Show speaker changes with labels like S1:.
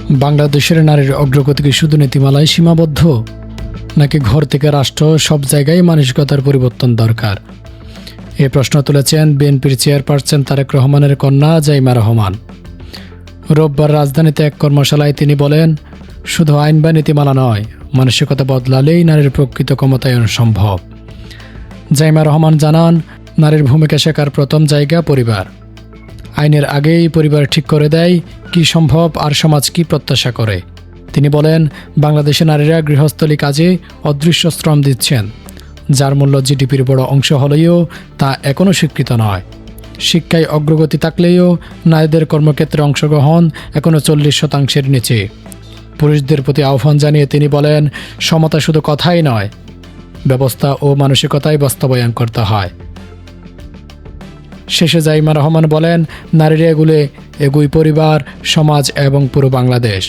S1: বাংলাদেশের নারীর অগ্রগতি কি শুধু নীতিমালায় সীমাবদ্ধ, নাকি ঘর থেকে রাষ্ট্র সব জায়গায় মানসিকতার পরিবর্তন দরকার? এই প্রশ্ন তুলেছেন বিএনপির চেয়ারপারসন তারেক রহমানের কন্যা জাইমা রহমান। রোববার রাজধানীতে এক কর্মশালায় তিনি বলেন, শুধু আইন বা নীতিমালা নয়, মানসিকতা বদলালেই নারীর প্রকৃত ক্ষমতায়ন সম্ভব। জাইমা রহমান জানান, নারীর ভূমিকা শেখার প্রথম জায়গা পরিবার। আইনের আগেই পরিবার ঠিক করে দেয় কি সম্ভব আর সমাজ কি প্রত্যাশা করে। তিনি বলেন, বাংলাদেশে নারীরা গৃহস্থলী কাজে অদৃশ্য শ্রম দিচ্ছেন, যার মূল্য জিডিপির বড় অংশ হলেও তা এখনও স্বীকৃত নয়। শিক্ষায় অগ্রগতি থাকলেও নারীদের কর্মক্ষেত্রে অংশগ্রহণ এখনও 40%-এর নিচে। পুরুষদের প্রতি আহ্বান জানিয়ে তিনি বলেন, সমতা শুধু কথাই নয়, ব্যবস্থা ও মানসিকতায় বাস্তবায়ন করতে হয়। শেষে জাইমা রহমান বলেন, নারীরা এগুই পরিবার, সমাজ এবং পুরো বাংলাদেশ।